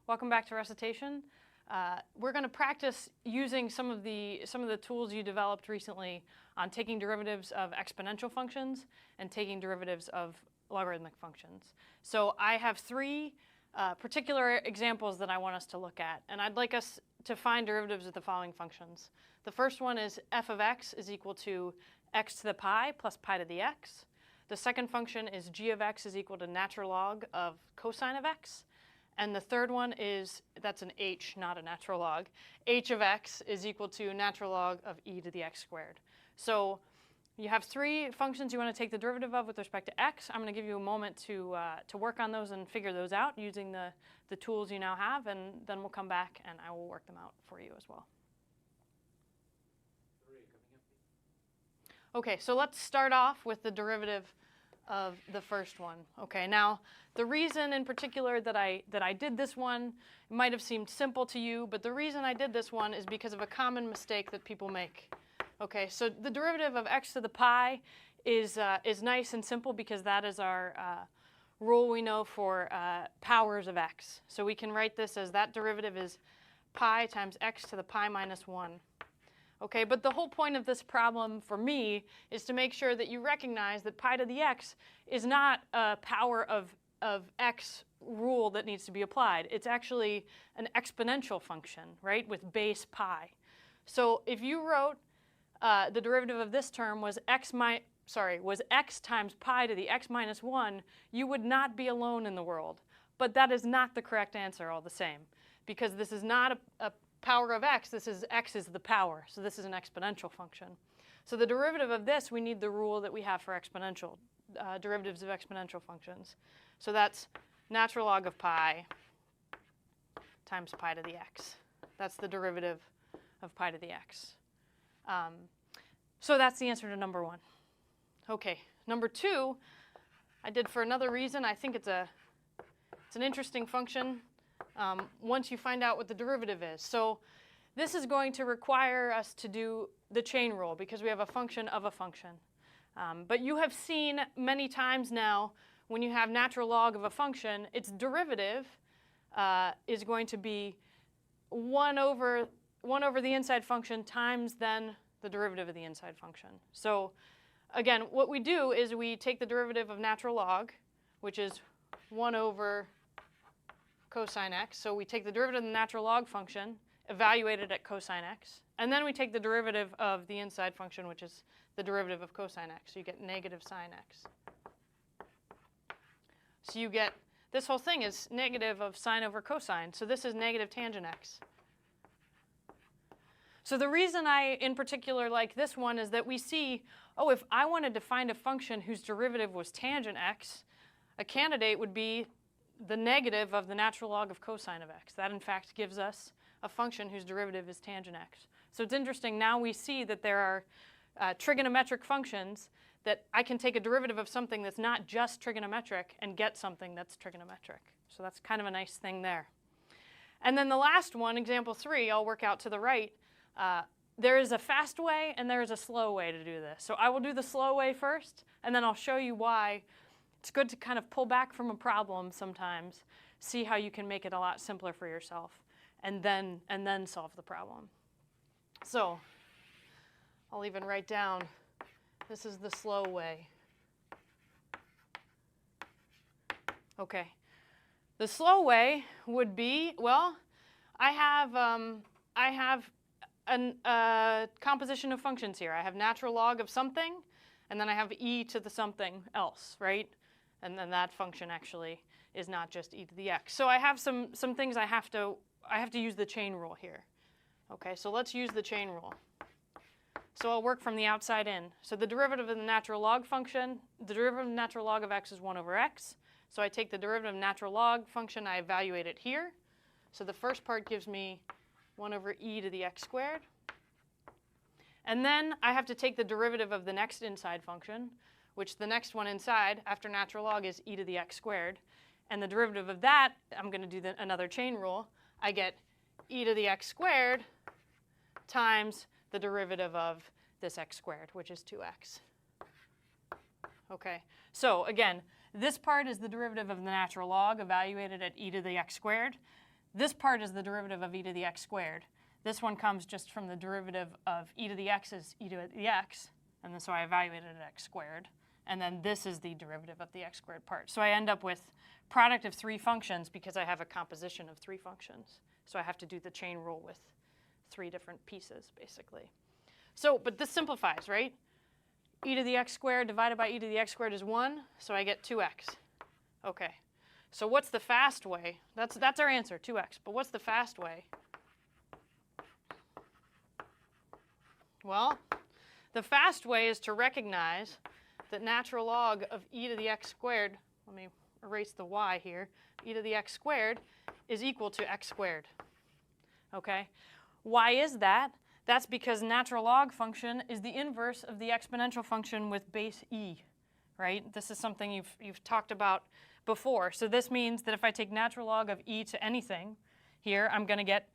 Welcome back to Recitation. We're going to practice using some of the tools you developed recently on taking derivatives of exponential functions and taking derivatives of logarithmic functions. So I have three particular examples that I want us to look at, and I'd like us to find derivatives of the following functions. The first one is f of x is equal to x to the pi plus pi to the x. The second function is g of x is equal to natural log of cosine of x. And the third one is, that's an h, not a natural log. H of x is equal to natural log of e to the x squared. So you have three functions you want to take the derivative of with respect to x. I'm going to give you a moment to work on those and figure those out using the tools you now have, and then we'll come back and I will work them out for you as well. Okay, so let's start off with the derivative of the first one. Okay, now the reason in particular that I did this one might have seemed simple to you, but the reason I did this one is because of a common mistake that people make. Okay, so the derivative of x to the pi is nice and simple because that is our rule we know for powers of x. So we can write this as that derivative is pi times x to the pi minus 1. Okay, but the whole point of this problem for me is to make sure that you recognize that pi to the x is not a power of x rule that needs to be applied. It's actually an exponential function, right, with base pi. So if you wrote the derivative of this term was x times pi to the x minus 1, you would not be alone in the world. But that is not the correct answer all the same, because this is not a power of x, x is the power, so this is an exponential function. So the derivative of this, we need the rule that we have for exponential derivatives of exponential functions. So that's natural log of pi times pi to the x. That's the derivative of pi to the x. So that's the answer to number one. Okay, number two, I did for another reason. I think it's an interesting function. Once you find out what the derivative is. So this is going to require us to do the chain rule because we have a function of a function. But you have seen many times now when you have natural log of a function, its derivative is going to be 1 over the inside function times then the derivative of the inside function. So again, what we do is we take the derivative of natural log, which is 1 over cosine x. So we take the derivative of the natural log function, evaluate it at cosine x, and then we take the derivative of the inside function, which is the derivative of cosine x. So you get negative sine x. So you get, this whole thing is negative of sine over cosine. So this is negative tangent x. So the reason I, in particular, like this one is that we see, oh, if I wanted to find a function whose derivative was tangent x, a candidate would be the negative of the natural log of cosine of x. That, in fact, gives us a function whose derivative is tangent x. So it's interesting. Now we see that there are trigonometric functions that I can take a derivative of something that's not just trigonometric and get something that's trigonometric. So that's kind of a nice thing there. And then the last one, example 3, I'll work out to the right. There is a fast way and there is a slow way to do this. So I will do the slow way first, and then I'll show you why it's good to kind of pull back from a problem sometimes, see how you can make it a lot simpler for yourself, and then solve the problem. So I'll even write down, this is the slow way. Okay. The slow way would be, well, I have a composition of functions here. I have natural log of something, and then I have e to the something else, right? And then that function actually is not just e to the x. So I have some things I have to use the chain rule here. Okay, so let's use the chain rule. So I'll work from the outside in. So the derivative of the natural log function, the derivative of the natural log of x is 1 over x. So I take the derivative of natural log function, I evaluate it here. So the first part gives me 1 over e to the x squared. And then I have to take the derivative of the next inside function, which the next one inside after natural log is e to the x squared. And the derivative of that, I'm going to do another chain rule. I get e to the x squared times the derivative of this x squared, which is 2x. Okay, so again, this part is the derivative of the natural log evaluated at e to the x squared. this part is the derivative of e to the x squared. This one comes just from the derivative of e to the x is e to the x, and then so I evaluated it at x squared. And then this is the derivative of the x squared part. So I end up with product of 3 functions because I have a composition of 3 functions. So I have to do the chain rule with 3 different pieces, basically. So, but this simplifies, right? E to the x squared divided by e to the x squared is 1, so I get 2x. Okay. So what's the fast way? That's our answer, 2x. But what's the fast way? Well, the fast way is to recognize that natural log of e to the x squared, let me erase the y here, e to the x squared is equal to x squared. Okay? Why is that? That's because natural log function is the inverse of the exponential function with base e, right? This is something you've talked about before. So this means that if I take natural log of e to anything here, I'm going to get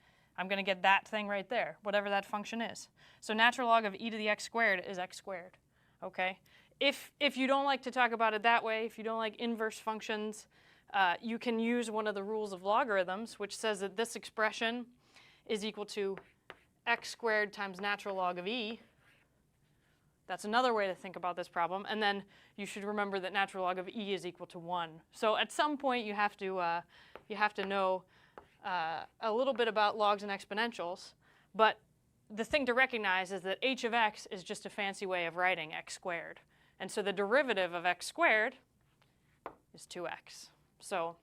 that thing right there, whatever that function is. So natural log of e to the x squared is x squared. Okay? If you don't like to talk about it that way, if you don't like inverse functions, you can use one of the rules of logarithms, which says that this expression is equal to x squared times natural log of e. That's another way to think about this problem. And then you should remember that natural log of e is equal to 1. So at some point you have to know a little bit about logs and exponentials. But the thing to recognize is that h of x is just a fancy way of writing x squared. And so the derivative of x squared is 2x. So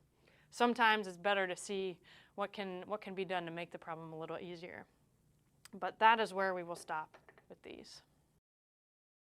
sometimes it's better to see what can be done to make the problem a little easier. But that is where we will stop with these.